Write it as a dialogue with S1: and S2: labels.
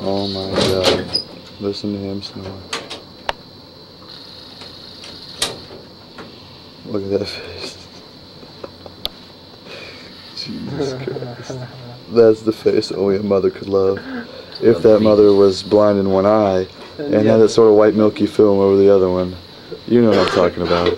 S1: Oh my God. Listen to him snore. Look at that face. Jesus Christ. That's the face only a mother could love. If that mother was blind in one eye and had that sort of white milky film over the other one. You know what I'm talking about.